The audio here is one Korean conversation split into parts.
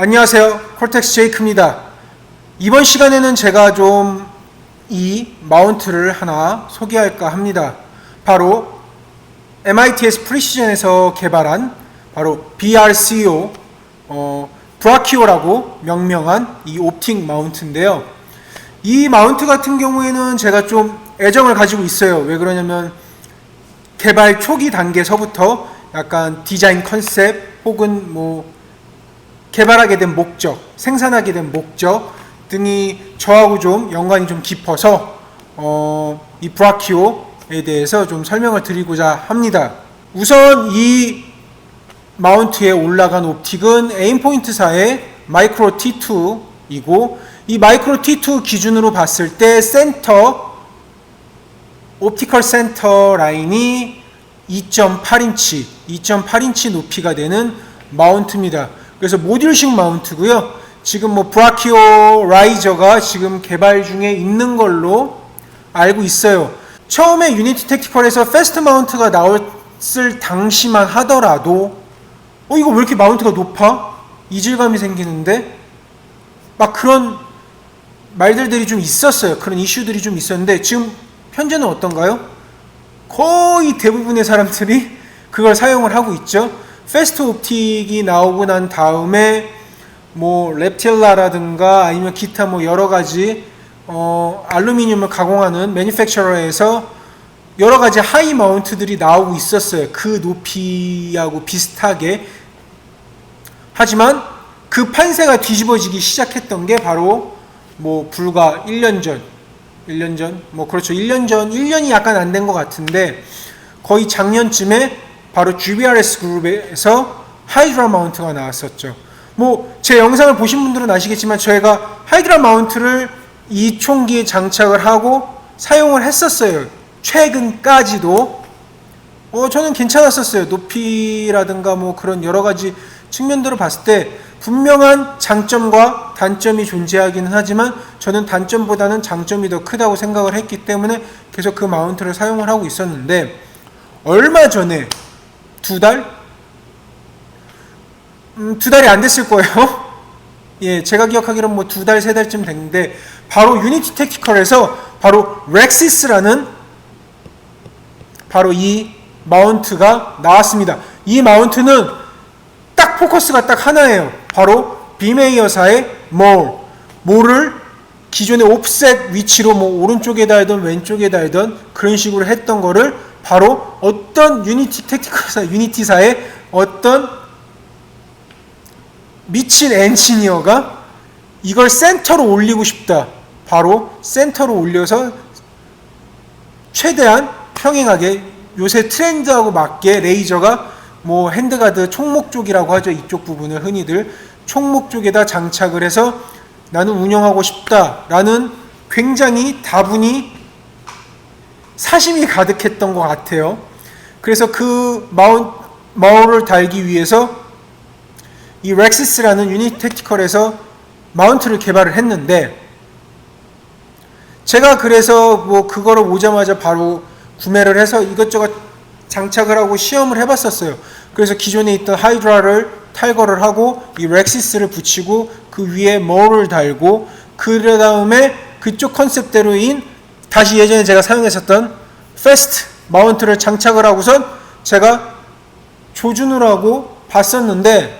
안녕하세요. 콜텍스 제이크입니다. 이번 시간에는 제가 좀 이 마운트를 하나 소개할까 합니다. 바로 MITS 프리시전에서 개발한 바로 BRCO 브라키오라고 명명한 이 옵틱 마운트인데요. 이 마운트 같은 경우에는 제가 좀 애정을 가지고 있어요. 왜 그러냐면 개발 초기 단계서부터 약간 디자인 컨셉 혹은 뭐 개발하게 된 목적, 생산하게 된 목적 등이 저하고 좀 연관이 좀 깊어서 이 브라키오에 대해서 좀 설명을 드리고자 합니다. 우선 이 마운트에 올라간 옵틱은 에임포인트사의 마이크로 T2이고 이 마이크로 T2 기준으로 봤을 때 옵티컬 센터 라인이 2.8인치 높이가 되는 마운트입니다. 그래서 모듈식 마운트고요. 지금 뭐 브라키오 라이저가 지금 개발 중에 있는 걸로 알고 있어요. 처음에 유니티 택티컬에서 패스트 마운트가 나왔을 당시만 하더라도 이거 왜 이렇게 마운트가 높아? 이질감이 생기는데 막 그런 말들이 좀 있었어요. 그런 이슈들이 좀 있었는데 지금 현재는 어떤가요? 거의 대부분의 사람들이 그걸 사용을 하고 있죠. 패스트 옵틱이 나오고 난 다음에 뭐 렙틸라라든가 아니면 기타 뭐 여러 가지 알루미늄을 가공하는 매니팩처러에서 여러 가지 하이 마운트들이 나오고 있었어요. 그 높이하고 비슷하게. 하지만 그 판세가 뒤집어지기 시작했던 게 바로 뭐 불과 1년 전 뭐 그렇죠. 1년이 약간 안 된 것 같은데 거의 작년쯤에 바로 GBRS 그룹에서 하이드라 마운트가 나왔었죠. 뭐 제 영상을 보신 분들은 아시겠지만 저희가 하이드라 마운트를 이 총기에 장착을 하고 사용을 했었어요. 최근까지도 저는 괜찮았었어요. 높이라든가 뭐 그런 여러 가지 측면들을 봤을 때 분명한 장점과 단점이 존재하기는 하지만 저는 단점보다는 장점이 더 크다고 생각을 했기 때문에 계속 그 마운트를 사용을 하고 있었는데 얼마 전에 두 달이 안 됐을 거예요. 예, 제가 기억하기로는 뭐 2달, 3달쯤 됐는데 바로 유니티 택티컬에서 바로 렉시스라는 바로 이 마운트가 나왔습니다. 이 마운트는 딱 포커스가 딱 하나예요. 바로 비메이어사의 몰을 기존의 옵셋 위치로 뭐 오른쪽에 달던 왼쪽에 달던 그런 식으로 했던 거를 바로 어떤 유니티사의 어떤 미친 엔지니어가 이걸 센터로 올리고 싶다. 바로 센터로 올려서 최대한 평행하게 요새 트렌드하고 맞게 레이저가 뭐 핸드가드 총목 쪽이라고 하죠. 이쪽 부분을 흔히들 총목 쪽에다 장착을 해서 나는 운영하고 싶다라는 굉장히 다분히 사심이 가득했던 것 같아요. 그래서 그 마운트를 달기 위해서 이 렉시스라는 유니티 택티컬에서 마운트를 개발을 했는데 제가 그래서 뭐 그거를 오자마자 바로 구매를 해서 이것저것 장착을 하고 시험을 해봤었어요. 그래서 기존에 있던 하이드라를 탈거를 하고 이 렉시스를 붙이고 그 위에 몰을 달고 그 다음에 그쪽 컨셉대로인 다시 예전에 제가 사용했었던 패스트 마운트를 장착을 하고선 제가 조준을 하고 봤었는데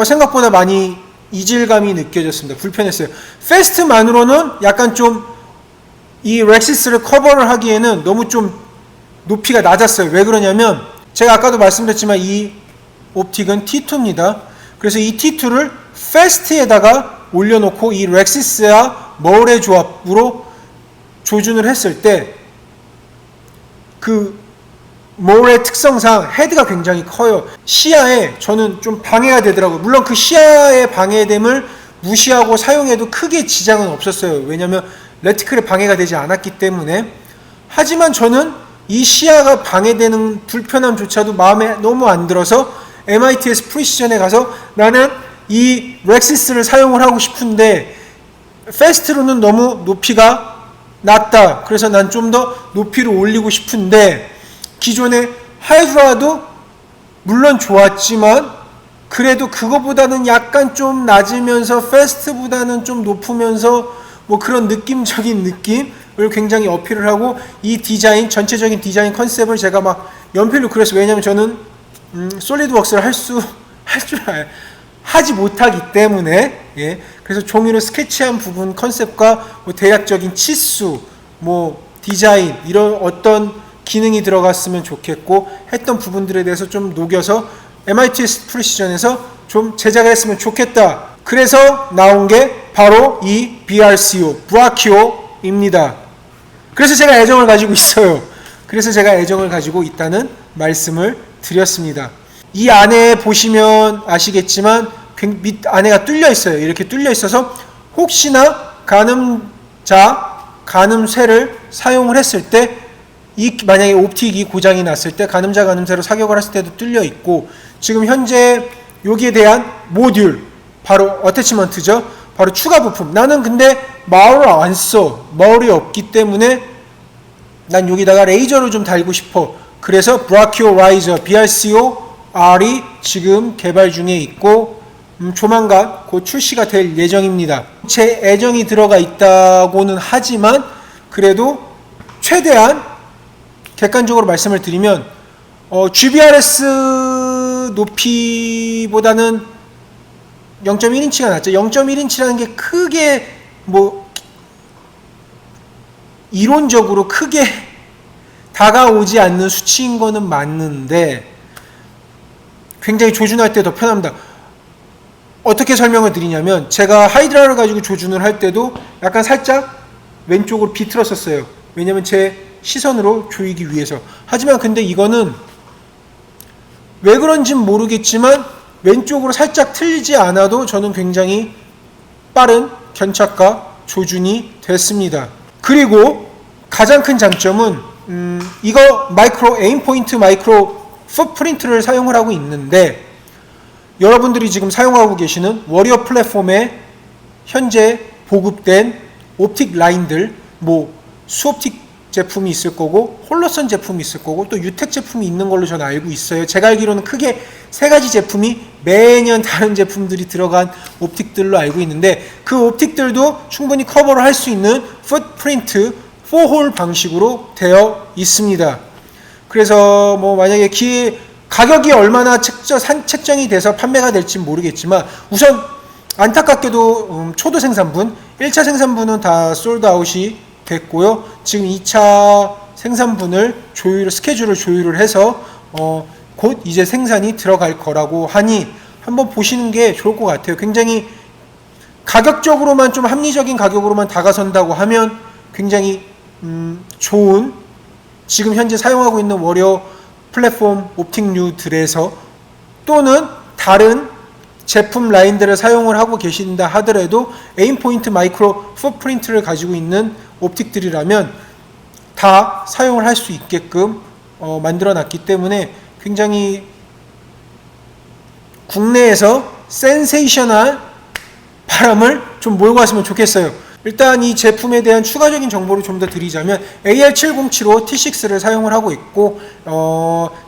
생각보다 많이 이질감이 느껴졌습니다. 불편했어요. 패스트만으로는 약간 좀 이 렉시스를 커버를 하기에는 너무 좀 높이가 낮았어요. 왜 그러냐면 제가 아까도 말씀드렸지만 이 옵틱은 T2입니다. 그래서 이 T2를 패스트에다가 올려놓고 이 렉시스와 몰의 조합으로 조준을 했을 때 그 몰의 특성상 헤드가 굉장히 커요. 시야에 저는 좀 방해가 되더라고요. 물론 그 시야의 방해됨을 무시하고 사용해도 크게 지장은 없었어요. 왜냐하면 레티클에 방해가 되지 않았기 때문에. 하지만 저는 이 시야가 방해되는 불편함조차도 마음에 너무 안 들어서 MITS 프리시전에 가서 나는 이 렉시스를 사용을 하고 싶은데 패스트로는 너무 높이가 낮다. 그래서 난 좀 더 높이를 올리고 싶은데 기존의 하이드라도 물론 좋았지만 그래도 그거보다는 약간 좀 낮으면서 패스트보다는 좀 높으면서 뭐 그런 느낌적인 느낌을 굉장히 어필을 하고, 이 디자인, 전체적인 디자인 컨셉을 제가 막 연필로 그렸어요. 왜냐면 저는 솔리드웍스를 하지 못하기 때문에, 예. 그래서 종이로 스케치한 부분 컨셉과 뭐 대략적인 치수, 뭐 디자인, 이런 어떤 기능이 들어갔으면 좋겠고 했던 부분들에 대해서 좀 녹여서 MITS 프리시전에서 좀 제작을 했으면 좋겠다. 그래서 나온 게 바로 이 BRCO, 브라키오입니다. 그래서 제가 애정을 가지고 있어요. 그래서 제가 애정을 가지고 있다는 말씀을 드렸습니다. 이 안에 보시면 아시겠지만 밑 안에가 뚫려 있어요. 이렇게 뚫려 있어서 혹시나 가늠쇠를 사용을 했을 때, 만약에 옵틱이 고장이 났을 때 가늠쇠로 사격을 했을 때도 뚫려 있고, 지금 현재 여기에 대한 모듈, 바로 어태치먼트죠. 바로 추가 부품. 나는 근데 마울을 안 써. 마울이 없기 때문에 난 여기다가 레이저를 좀 달고 싶어. 그래서 브라키오 라이저 BRCO-R이 지금 개발 중에 있고 조만간 곧 출시가 될 예정입니다. 제 애정이 들어가 있다고는 하지만 그래도 최대한 객관적으로 말씀을 드리면 GBRS 높이보다는 0.1인치가 낫죠. 0.1인치라는 게 크게 뭐 이론적으로 크게 다가오지 않는 수치인 거는 맞는데 굉장히 조준할 때 더 편합니다. 어떻게 설명을 드리냐면, 제가 하이드라를 가지고 조준을 할 때도 약간 살짝 왼쪽으로 비틀었었어요. 왜냐면 제 시선으로 조이기 위해서. 하지만 근데 이거는 왜 그런지는 모르겠지만 왼쪽으로 살짝 틀리지 않아도 저는 굉장히 빠른 견착과 조준이 됐습니다. 그리고 가장 큰 장점은 이거 에임포인트 마이크로 풋프린트를 사용을 하고 있는데, 여러분들이 지금 사용하고 계시는 워리어 플랫폼에 현재 보급된 옵틱 라인들, 뭐 수옵틱 제품이 있을 거고 홀로선 제품이 있을 거고 또 유텍 제품이 있는 걸로 저는 알고 있어요. 제가 알기로는 크게 세 가지 제품이 매년 다른 제품들이 들어간 옵틱들로 알고 있는데, 그 옵틱들도 충분히 커버를 할 수 있는 풋프린트 4홀 방식으로 되어 있습니다. 그래서 뭐 만약에 가격이 얼마나 책정이 돼서 판매가 될지 모르겠지만, 우선 안타깝게도 초도 생산분, 1차 생산분은 다 솔드아웃이 됐고요. 지금 2차 생산분을 스케줄을 조율을 해서 곧 이제 생산이 들어갈 거라고 하니 한번 보시는 게 좋을 것 같아요. 굉장히 가격적으로만 좀 합리적인 가격으로만 다가선다고 하면 굉장히 좋은, 지금 현재 사용하고 있는 워리어 플랫폼 옵틱류들에서 또는 다른 제품 라인들을 사용을 하고 계신다 하더라도 에임포인트 마이크로 풋프린트를 가지고 있는 옵틱들이라면 다 사용을 할 수 있게끔 만들어 놨기 때문에 굉장히 국내에서 센세이셔널 바람을 좀 몰고 왔으면 좋겠어요. 일단 이 제품에 대한 추가적인 정보를 좀 더 드리자면, AR7075 T6를 사용을 하고 있고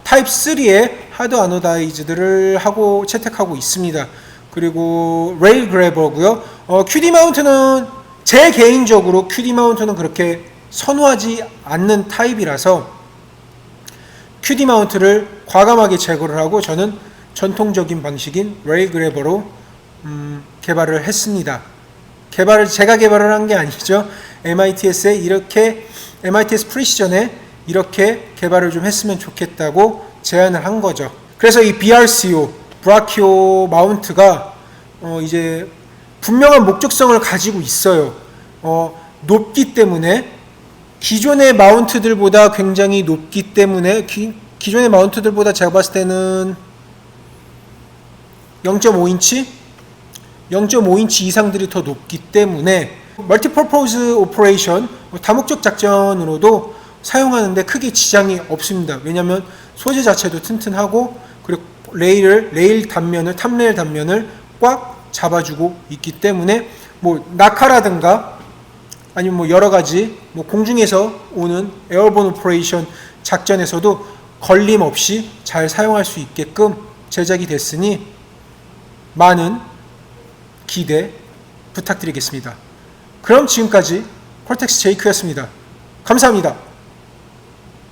타입 3의 하드 아노다이즈들을 채택하고 있습니다. 그리고 레일 그래버고요. QD 마운트는 제 개인적으로 QD 마운트는 그렇게 선호하지 않는 타입이라서 QD 마운트를 과감하게 제거를 하고 저는 전통적인 방식인 레일 그래버로 개발을 했습니다. 제가 개발을 한 게 아니죠. MITS 프리시전에 이렇게 개발을 좀 했으면 좋겠다고 제안을 한 거죠. 그래서 이 BRCO, 브라키오 마운트가 이제 분명한 목적성을 가지고 있어요. 높기 때문에, 기존의 마운트들보다 굉장히 높기 때문에, 기존의 마운트들보다 제가 봤을 때는 0.5인치 이상들이 더 높기 때문에 멀티퍼포즈 오퍼레이션, 다목적 작전으로도 사용하는데 크게 지장이 없습니다. 왜냐하면 소재 자체도 튼튼하고, 그리고 레일 단면을, 탑레일 단면을 꽉 잡아주고 있기 때문에 뭐 낙하라든가 아니면 뭐 여러 가지 뭐 공중에서 오는 에어본 오퍼레이션 작전에서도 걸림 없이 잘 사용할 수 있게끔 제작이 됐으니 많은 기대 부탁드리겠습니다. 그럼 지금까지 콜텍스 제이크였습니다. 감사합니다.